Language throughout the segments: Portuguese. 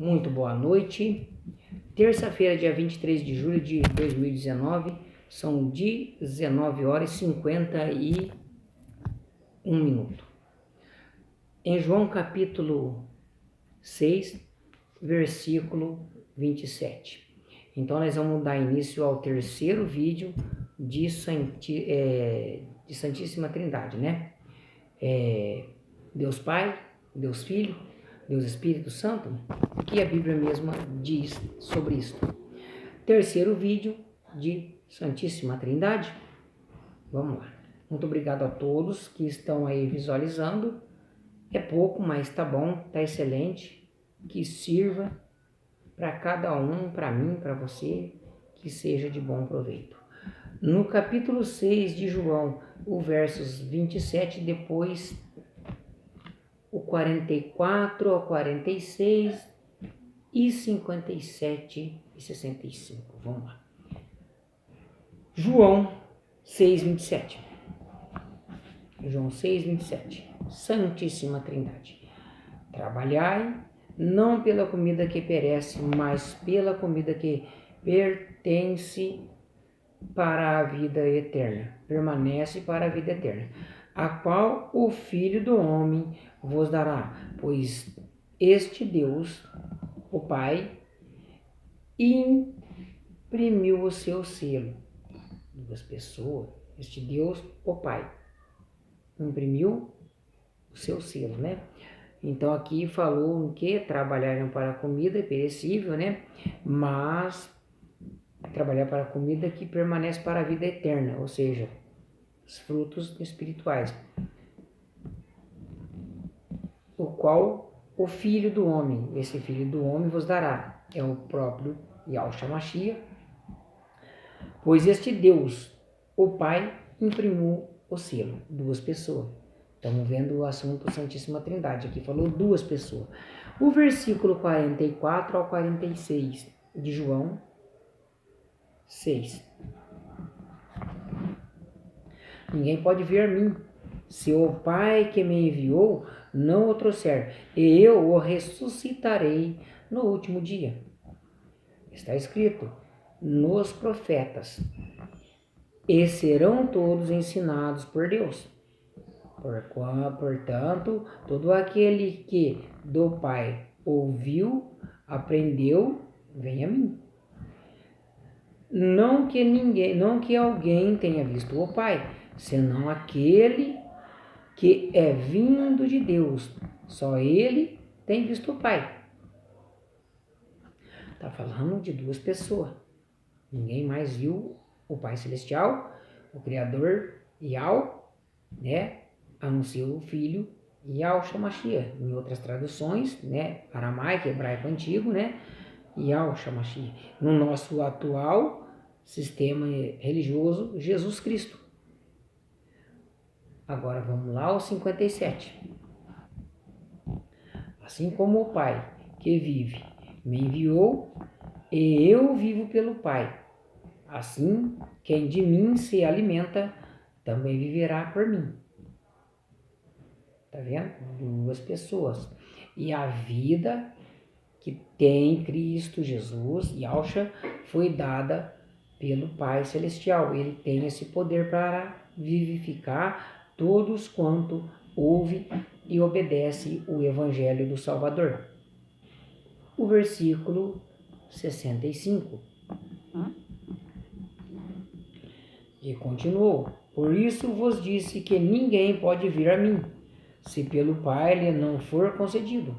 Muito boa noite. Terça-feira, dia 23 de julho de 2019, são 19 horas e 51 minutos. Em João capítulo 6, versículo 27. Então, nós vamos dar início ao terceiro vídeo de Santíssima Trindade, né? Deus Pai, Deus Filho, Deus Espírito Santo, o que a Bíblia mesma diz sobre isso. Terceiro vídeo de Santíssima Trindade. Vamos lá. Muito obrigado a todos que estão aí visualizando. É pouco, mas tá bom, tá excelente. Que sirva para cada um, para mim, para você, que seja de bom proveito. No capítulo 6 de João, o versos 27, depois o 44 ao 46 e 57 e 65. Vamos lá. João 6, 27. João 6, 27. Santíssima Trindade. Trabalhai não pela comida que perece, mas pela comida que pertence para a vida eterna. Permanece para a vida eterna. A qual o Filho do Homem vos dará, pois este Deus, o Pai, imprimiu o seu selo. Duas pessoas, este Deus, o Pai, imprimiu o seu selo, né? Então aqui falou que trabalharam para a comida perecível, né? Mas trabalhar para a comida que permanece para a vida eterna, ou seja, os frutos espirituais, o qual o Filho do Homem, esse Filho do Homem vos dará, é o próprio Yahshua Mashiach, pois este Deus, o Pai, imprimiu o selo, duas pessoas. Estamos vendo o assunto Santíssima Trindade, aqui falou duas pessoas. O versículo 44 ao 46 de João 6. Ninguém pode vir a mim, se o Pai que me enviou não o trouxer, e eu o ressuscitarei no último dia. Está escrito nos profetas, e serão todos ensinados por Deus. Portanto, todo aquele que do Pai ouviu, aprendeu, vem a mim. Não que alguém tenha visto o Pai, senão aquele que é vindo de Deus. Só ele tem visto o Pai. Está falando de duas pessoas. Ninguém mais viu o Pai Celestial, o Criador Yahweh, né? Anuncia o Filho Yahshua Mashiach. Em outras traduções, né? Aramaico, hebraico antigo, né? Yahshua Mashiach. No nosso atual sistema religioso, Jesus Cristo. Agora vamos lá ao 57. Assim como o Pai que vive me enviou, e eu vivo pelo Pai. Assim, quem de mim se alimenta, também viverá por mim. Tá vendo? Duas pessoas. E a vida que tem Cristo Jesus, Yahshua, foi dada pelo Pai Celestial. Ele tem esse poder para vivificar todos quanto ouve e obedece o Evangelho do Salvador. O versículo 65. E continuou: por isso vos disse que ninguém pode vir a mim, se pelo Pai lhe não for concedido.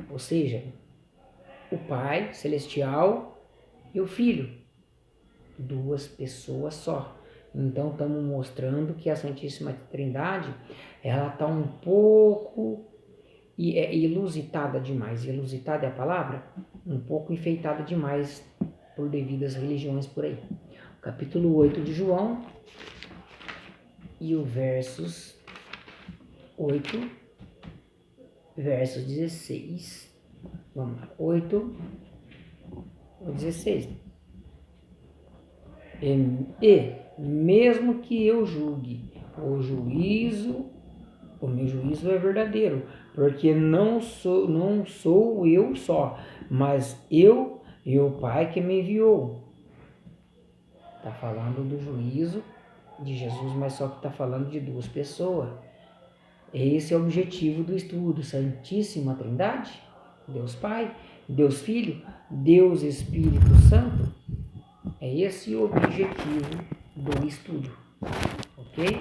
Ou seja, o Pai Celestial e o Filho, duas pessoas só. Então estamos mostrando que a Santíssima Trindade, ela está um pouco ilusitada demais. Ilusitada é a palavra? Um pouco enfeitada demais por devidas religiões por aí. Capítulo 8 de João e o versos 8, versos 16. Vamos lá, 8 ou 16. E mesmo que eu julgue, o meu juízo é verdadeiro, porque não sou eu só, mas eu e o Pai que me enviou. Está falando do juízo de Jesus, mas só que está falando de duas pessoas. Esse é o objetivo do estudo, Santíssima Trindade, Deus Pai, Deus Filho, Deus Espírito Santo. É esse o objetivo do estudo, ok?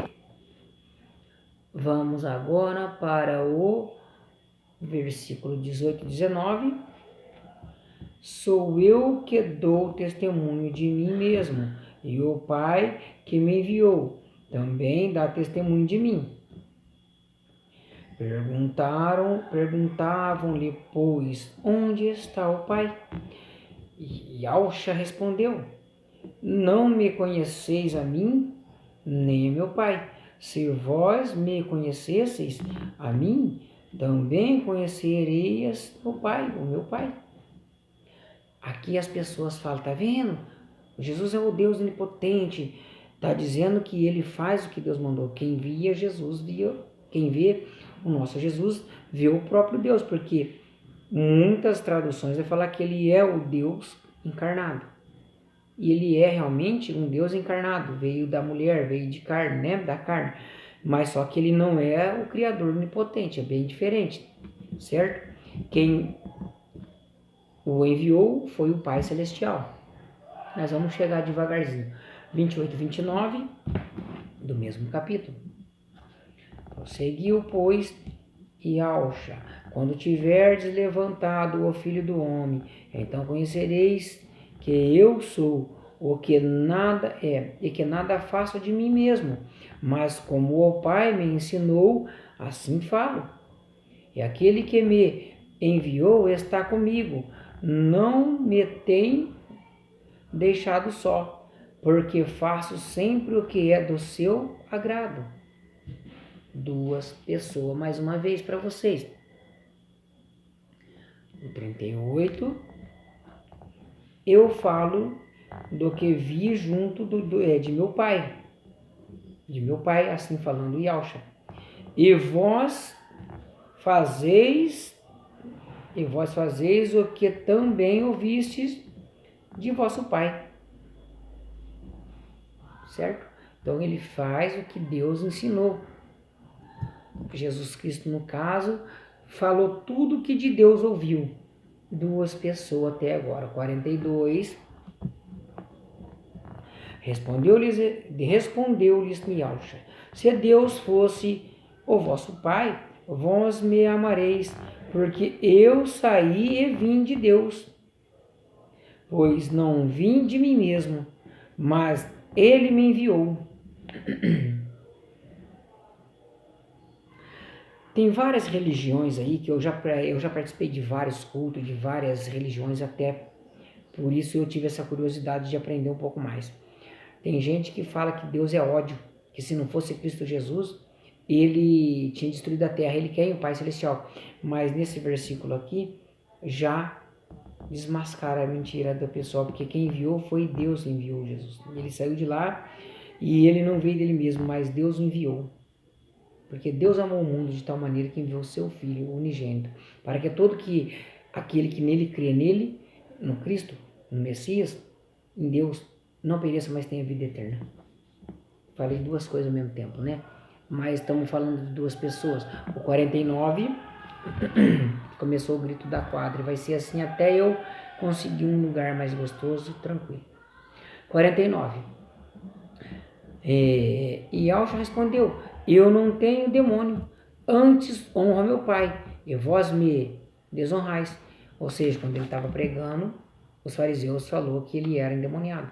Vamos agora para o versículo 18 e 19. Sou eu que dou testemunho de mim mesmo, e o Pai que me enviou também dá testemunho de mim. Perguntavam-lhe, pois, onde está o Pai? E Yahshua respondeu, não me conheceis a mim, nem a meu Pai. Se vós me conhecesseis a mim, também conhecereis o Pai, o meu Pai. Aqui as pessoas falam, tá vendo? Jesus é o Deus onipotente, tá dizendo que ele faz o que Deus mandou. Quem via Jesus via, quem vê o nosso Jesus vê o próprio Deus, porque muitas traduções vai falar que ele é o Deus encarnado. E ele é realmente um Deus encarnado, veio da mulher, veio de carne, né? Da carne. Mas só que ele não é o Criador onipotente, é bem diferente, certo? Quem o enviou foi o Pai Celestial. Nós vamos chegar devagarzinho. 28 e 29 do mesmo capítulo. Prosseguiu, pois, Yahshua, quando tiverdes levantado o Filho do Homem, então conhecereis que eu sou o que nada é, e que nada faço de mim mesmo, mas como o Pai me ensinou, assim falo. E aquele que me enviou está comigo, não me tem deixado só, porque faço sempre o que é do seu agrado. Duas pessoas, mais uma vez para vocês. O 38, eu falo do que vi junto de meu pai. De meu pai, assim falando Yahshua. E vós fazeis o que também ouvistes de vosso pai. Certo? Então ele faz o que Deus ensinou. Jesus Cristo, no caso, falou tudo que de Deus ouviu. Duas pessoas até agora. 42. Respondeu-lhes Yahshua, se Deus fosse o vosso Pai, vós me amareis, porque eu saí e vim de Deus. Pois não vim de mim mesmo, mas ele me enviou. Tem várias religiões aí, que eu já participei de vários cultos, de várias religiões, até por isso eu tive essa curiosidade de aprender um pouco mais. Tem gente que fala que Deus é ódio, que se não fosse Cristo Jesus, ele tinha destruído a terra, ele quer o Pai Celestial. Mas nesse versículo aqui, já desmascara a mentira do pessoal, porque quem enviou foi Deus que enviou Jesus. Ele saiu de lá e ele não veio dele mesmo, mas Deus o enviou. Porque Deus amou o mundo de tal maneira que enviou o seu Filho unigênito, para que aquele que nele crê nele, no Cristo, no Messias, em Deus, não pereça, mas tenha vida eterna. Falei duas coisas ao mesmo tempo, né? Mas estamos falando de duas pessoas. O 49, começou o grito da quadra, e vai ser assim até eu conseguir um lugar mais gostoso, tranquilo. 49. E Yahshua respondeu, eu não tenho demônio, antes honra meu Pai, e vós me desonrais. Ou seja, quando ele estava pregando, os fariseus falou que ele era endemoniado.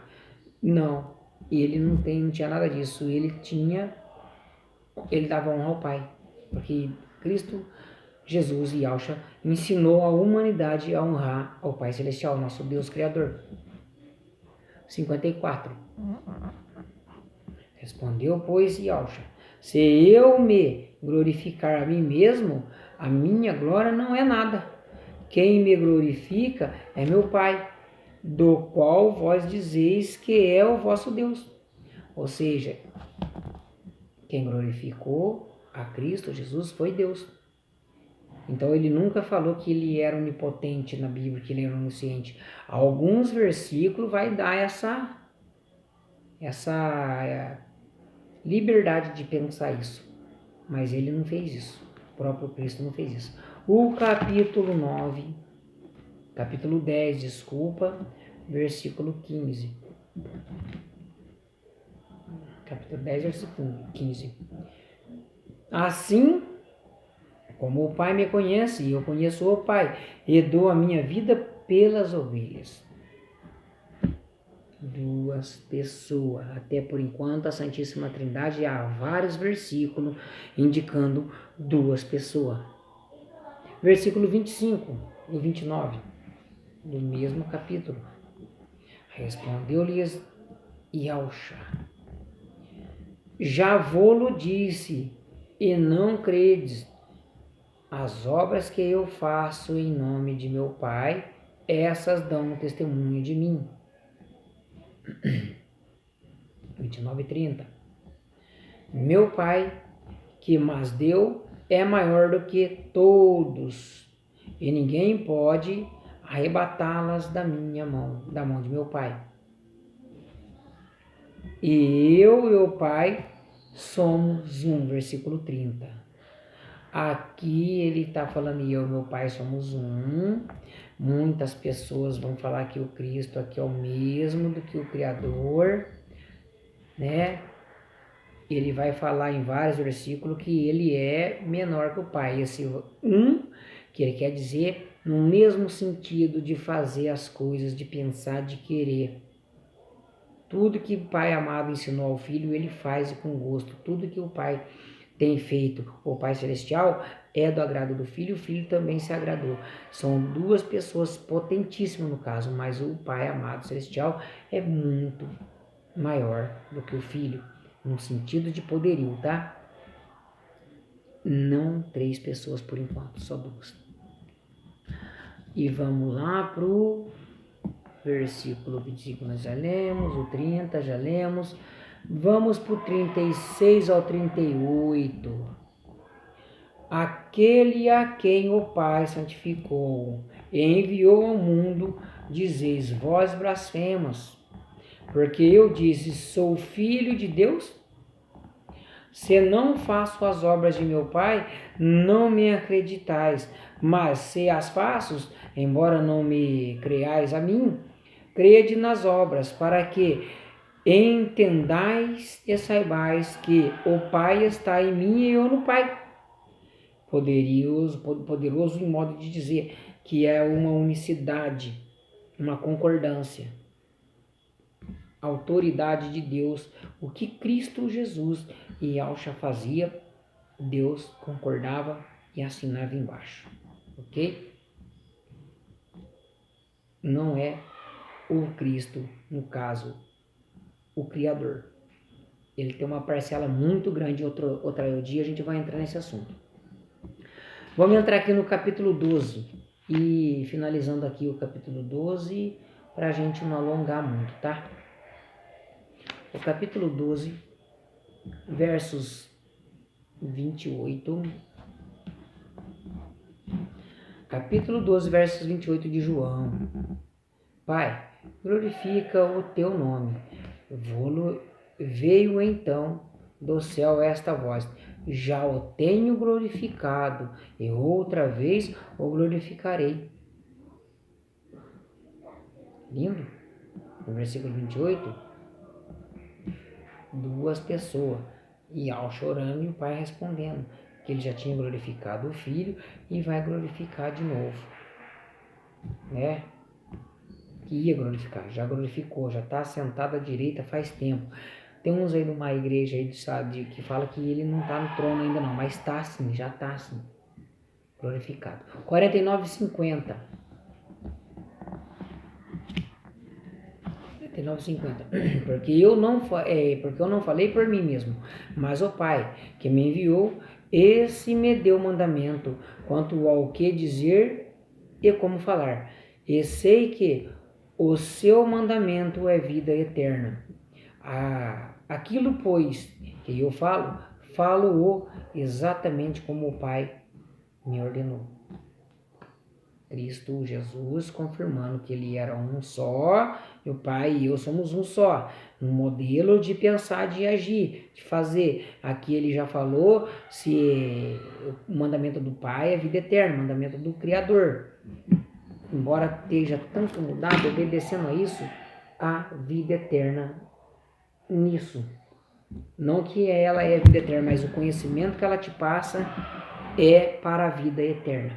Não, ele não tinha nada disso, ele dava honra ao Pai, porque Cristo, Jesus e Yahshua ensinou a humanidade a honrar ao Pai Celestial, nosso Deus Criador. 54. Respondeu, pois, Yahshua, se eu me glorificar a mim mesmo, a minha glória não é nada. Quem me glorifica é meu Pai, do qual vós dizeis que é o vosso Deus. Ou seja, quem glorificou a Cristo Jesus foi Deus. Então ele nunca falou que ele era onipotente na Bíblia, que ele era onisciente. Alguns versículos vai dar essa liberdade de pensar isso. Mas ele não fez isso. O próprio Cristo não fez isso. O capítulo 10, desculpa, versículo 15. Capítulo 10, versículo 15. Assim como o Pai me conhece, e eu conheço o Pai, e dou a minha vida pelas ovelhas. Duas pessoas. Até por enquanto, a Santíssima Trindade há vários versículos indicando duas pessoas. Versículo 25 e 29 do mesmo capítulo. Respondeu-lhes Yahshua: já vô-lo disse, e não credes. As obras que eu faço em nome de meu Pai, essas dão testemunho de mim. 29 e 30. Meu Pai, que mas deu, é maior do que todos, e ninguém pode arrebatá-las da minha mão, da mão de meu Pai. E eu e o Pai somos um, versículo 30. Aqui ele está falando, e eu e meu Pai somos um. Muitas pessoas vão falar que o Cristo aqui é o mesmo do que o Criador, né? Ele vai falar em vários versículos que ele é menor que o Pai. Esse um, que ele quer dizer no mesmo sentido de fazer as coisas, de pensar, de querer. Tudo que o Pai amado ensinou ao Filho, ele faz com gosto. Tudo que o Pai tem feito, o Pai Celestial, é do agrado do Filho, o Filho também se agradou. São duas pessoas potentíssimas no caso, mas o Pai amado Celestial é muito maior do que o Filho, no sentido de poderio, tá? Não 3 pessoas por enquanto, só 2. E vamos lá pro versículo 25, nós já lemos, o 30 já lemos. Vamos para o 36 ao 38. Aquele a quem o Pai santificou e enviou ao mundo, dizeis vós blasfemos, porque eu disse, sou filho de Deus? Se não faço as obras de meu Pai, não me acreditais, mas se as faço, embora não me creais a mim, crede nas obras, para que entendais e saibais que o Pai está em mim e eu no Pai. Poderoso em modo de dizer que é uma unicidade, uma concordância. Autoridade de Deus, o que Cristo Jesus e Yahshua fazia, Deus concordava e assinava embaixo, ok? Não é o Cristo, no caso, o Criador. Ele tem uma parcela muito grande, outro dia a gente vai entrar nesse assunto. Vamos entrar aqui no capítulo 12 e finalizando aqui o capítulo 12 para a gente não alongar muito, tá? O capítulo 12, versos 28. Capítulo 12, versos 28 de João. Pai, glorifica o teu nome. Veio então do céu esta voz: já o tenho glorificado, e outra vez o glorificarei. Lindo? No versículo 28, duas pessoas, e ao chorando e o pai respondendo que ele já tinha glorificado o filho e vai glorificar de novo, né? Que ia glorificar, já glorificou, já está sentado à direita faz tempo. Tem uns aí numa igreja aí que fala que ele não está no trono ainda não, mas está sim, já está sim, glorificado. 49:50. 49:50. Porque eu não falei por mim mesmo, mas o Pai que me enviou, esse me deu mandamento quanto ao que dizer e como falar. E sei que o seu mandamento é vida eterna. Aquilo, pois, que eu falo-o exatamente como o Pai me ordenou. Cristo Jesus confirmando que ele era um só, e o Pai e eu somos um só. Um modelo de pensar, de agir, de fazer. Aqui ele já falou se o mandamento do Pai é vida eterna, o mandamento do Criador. Embora esteja tanto mudado, obedecendo a isso, a vida eterna nisso. Não que ela é a vida eterna, mas o conhecimento que ela te passa é para a vida eterna.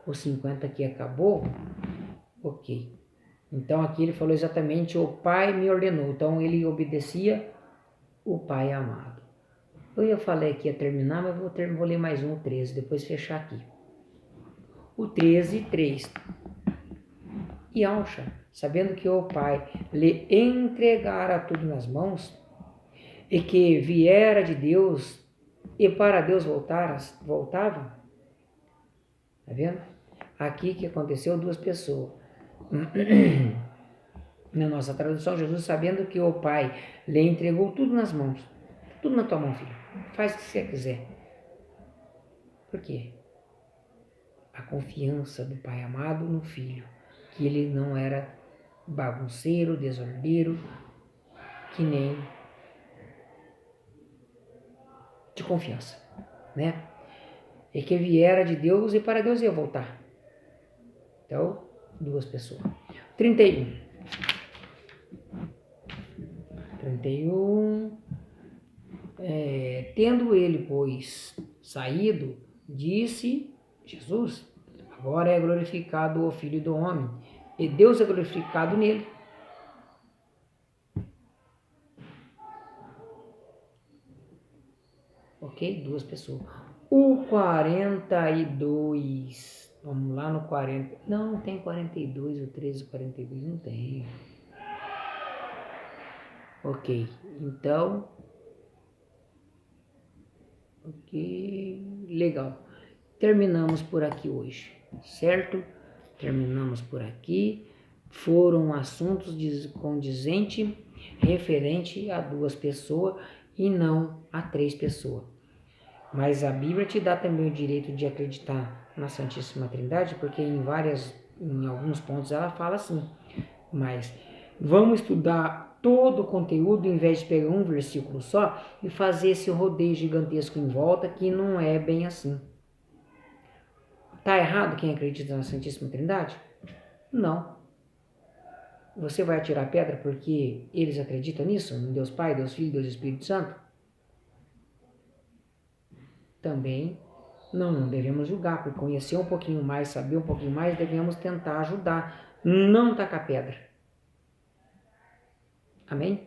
O 50 aqui acabou? Ok. Então aqui ele falou exatamente: o Pai me ordenou. Então ele obedecia o Pai amado. Eu falei que ia terminar, mas vou ler mais um, o 13, depois fechar aqui. O 13, 3. E Alcha, sabendo que o Pai lhe entregara tudo nas mãos, e que viera de Deus, e para Deus voltava. Tá vendo? Aqui que aconteceu duas pessoas. Na nossa tradução, Jesus, sabendo que o Pai lhe entregou tudo nas mãos. Tudo na tua mão, filho. Faz o que você quiser. Por quê? A confiança do Pai amado no Filho. Que ele não era bagunceiro, desordeiro, que nem de confiança, né? E que viera de Deus e para Deus ia voltar. Então, duas pessoas. 31. Tendo ele, pois, saído, disse Jesus: agora é glorificado o Filho do Homem, e Deus é glorificado nele. Ok? Duas pessoas. O 42. Vamos lá no 40. Não tem 42, o 13, 42 não tem. Ok, então. Ok, legal. Terminamos por aqui hoje, certo? Terminamos por aqui. Foram assuntos condizentes referente a duas pessoas e não a três pessoas. Mas a Bíblia te dá também o direito de acreditar na Santíssima Trindade, porque em alguns pontos ela fala assim. Mas vamos estudar todo o conteúdo em vez de pegar um versículo só e fazer esse rodeio gigantesco em volta, que não é bem assim. Tá errado quem acredita na Santíssima Trindade? Não. Você vai atirar pedra porque eles acreditam nisso? Em Deus Pai, Deus Filho, Deus Espírito Santo? Também não devemos julgar, por conhecer um pouquinho mais, saber um pouquinho mais, devemos tentar ajudar, não tacar pedra. Amém?